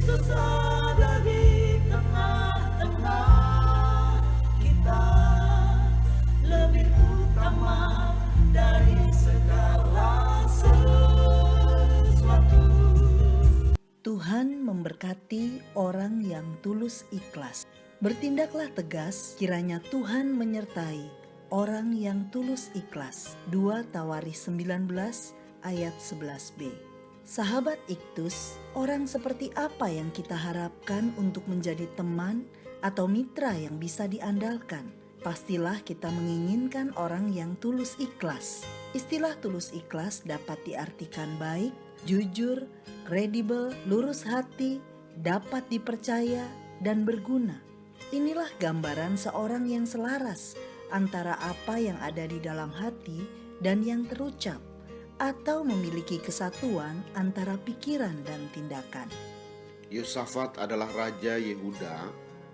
Yesus ada di tengah-tengah kita, lebih utama dari segala sesuatu. Tuhan memberkati orang yang tulus ikhlas. Bertindaklah tegas, kiranya Tuhan menyertai orang yang tulus ikhlas. 2 Tawaris 19 ayat 11b. Sahabat Iktus, orang seperti apa yang kita harapkan untuk menjadi teman atau mitra yang bisa diandalkan? Pastilah kita menginginkan orang yang tulus ikhlas. Istilah tulus ikhlas dapat diartikan baik, jujur, kredibel, lurus hati, dapat dipercaya, dan berguna. Inilah gambaran seorang yang selaras antara apa yang ada di dalam hati dan yang terucap, atau memiliki kesatuan antara pikiran dan tindakan. Yosafat adalah Raja Yehuda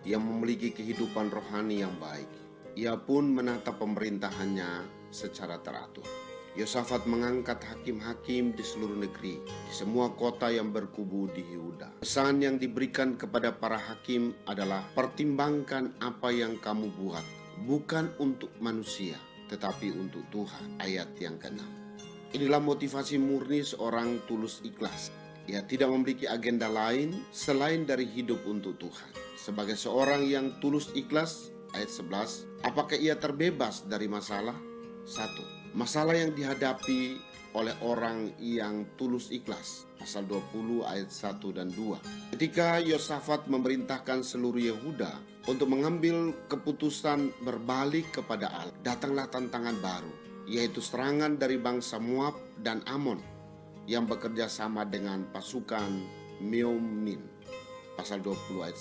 yang memiliki kehidupan rohani yang baik. Ia pun menata pemerintahannya secara teratur. Yosafat mengangkat hakim-hakim di seluruh negeri, di semua kota yang berkubu di Yehuda. Pesan yang diberikan kepada para hakim adalah pertimbangkan apa yang kamu buat, bukan untuk manusia, tetapi untuk Tuhan. Ayat yang ke-6. Inilah motivasi murni seorang tulus ikhlas. Ia tidak memiliki agenda lain selain dari hidup untuk Tuhan. Sebagai seorang yang tulus ikhlas, ayat 11, apakah ia terbebas dari masalah? 1. Masalah yang dihadapi oleh orang yang tulus ikhlas. Pasal 20 ayat 1 dan 2. Ketika Yosafat memerintahkan seluruh Yehuda untuk mengambil keputusan berbalik kepada Allah, datanglah tantangan baru, yaitu serangan dari bangsa Moab dan Amon yang bekerja sama dengan pasukan Meonin. Pasal 20 ayat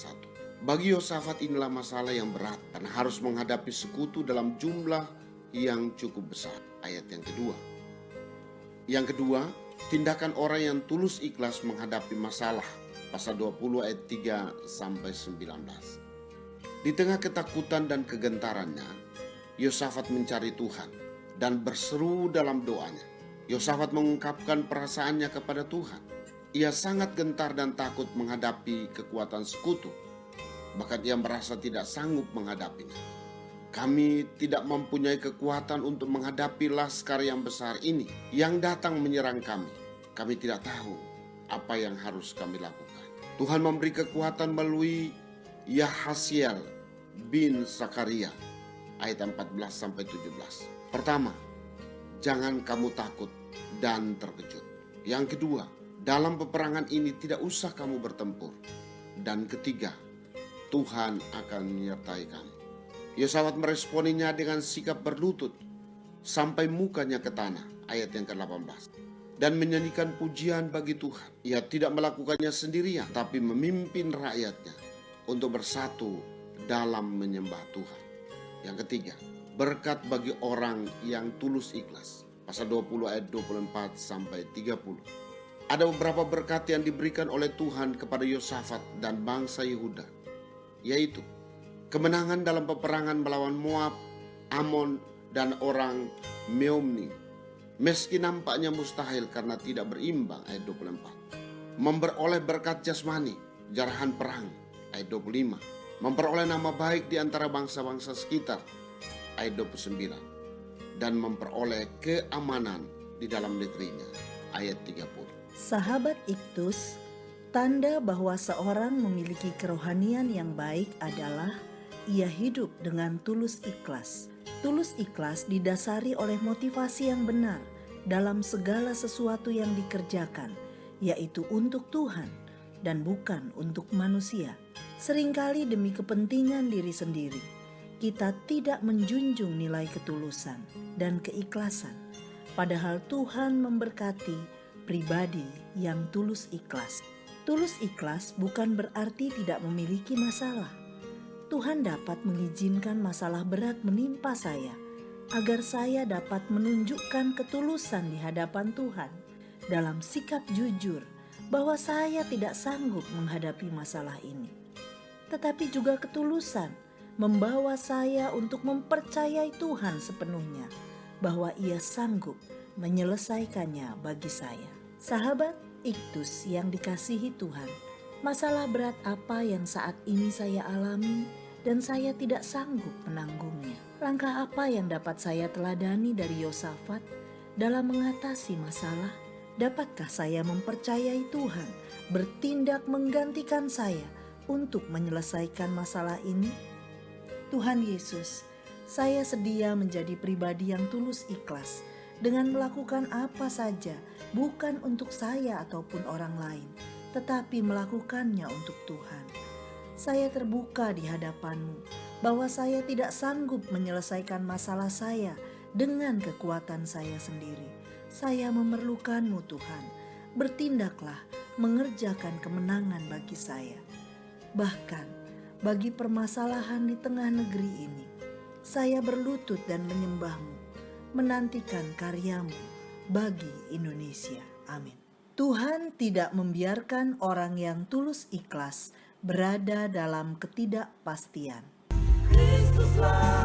1. Bagi Yosafat inilah masalah yang berat karena harus menghadapi sekutu dalam jumlah yang cukup besar. Ayat yang kedua. Yang kedua, tindakan orang yang tulus ikhlas menghadapi masalah. Pasal 20 ayat 3 sampai 19. Di tengah ketakutan dan kegentarannya, Yosafat mencari Tuhan dan berseru dalam doanya. Yosafat mengungkapkan perasaannya kepada Tuhan. Ia sangat gentar dan takut menghadapi kekuatan sekutu. Bahkan ia merasa tidak sanggup menghadapinya. Kami tidak mempunyai kekuatan untuk menghadapi laskar yang besar ini yang datang menyerang kami. Kami tidak tahu apa yang harus kami lakukan. Tuhan memberi kekuatan melalui Yahasiel bin Zakaria. Ayat 14 sampai 17. Pertama, jangan kamu takut dan terkejut. Yang kedua, dalam peperangan ini tidak usah kamu bertempur. Dan ketiga, Tuhan akan menyertai kamu. Yosafat meresponinya dengan sikap berlutut sampai mukanya ke tanah. Ayat yang ke-18. Dan menyanyikan pujian bagi Tuhan. Ia tidak melakukannya sendirian, tapi memimpin rakyatnya untuk bersatu dalam menyembah Tuhan. Yang ketiga, berkat bagi orang yang tulus ikhlas. Pasal 20 ayat 24 sampai 30. Ada beberapa berkat yang diberikan oleh Tuhan kepada Yosafat dan bangsa Yehuda, yaitu kemenangan dalam peperangan melawan Moab, Amon, dan orang Meonin. Meski nampaknya mustahil karena tidak berimbang, ayat 24. Memperoleh berkat jasmani, jarahan perang, ayat 25. Memperoleh nama baik di antara bangsa-bangsa sekitar, ayat 29. Dan memperoleh keamanan di dalam negerinya, ayat 30. Sahabat Iktus, tanda bahwa seorang memiliki kerohanian yang baik adalah ia hidup dengan tulus ikhlas. Tulus ikhlas didasari oleh motivasi yang benar dalam segala sesuatu yang dikerjakan, yaitu untuk Tuhan dan bukan untuk manusia. Seringkali demi kepentingan diri sendiri, kita tidak menjunjung nilai ketulusan dan keikhlasan. Padahal Tuhan memberkati pribadi yang tulus ikhlas. Tulus ikhlas bukan berarti tidak memiliki masalah. Tuhan dapat mengizinkan masalah berat menimpa saya, agar saya dapat menunjukkan ketulusan di hadapan Tuhan dalam sikap jujur bahwa saya tidak sanggup menghadapi masalah ini. Tetapi juga ketulusan membawa saya untuk mempercayai Tuhan sepenuhnya bahwa Ia sanggup menyelesaikannya bagi saya. Sahabat Iktus yang dikasihi Tuhan, Masalah berat apa yang saat ini saya alami dan saya tidak sanggup menanggungnya? Langkah apa yang dapat saya teladani dari Yosafat dalam mengatasi masalah? Dapatkah saya mempercayai Tuhan bertindak menggantikan saya untuk menyelesaikan masalah ini? Tuhan Yesus, saya sedia menjadi pribadi yang tulus ikhlas dengan melakukan apa saja, bukan untuk saya ataupun orang lain, tetapi melakukannya untuk Tuhan. Saya terbuka di hadapan-Mu bahwa saya tidak sanggup menyelesaikan masalah saya dengan kekuatan saya sendiri. Saya memerlukan-Mu Tuhan. Bertindaklah mengerjakan kemenangan bagi saya. Bahkan bagi permasalahan di tengah negeri ini, saya berlutut dan menyembah-Mu, menantikan karya-Mu bagi Indonesia. Amin. Tuhan tidak membiarkan orang yang tulus ikhlas berada dalam ketidakpastian. Kristuslah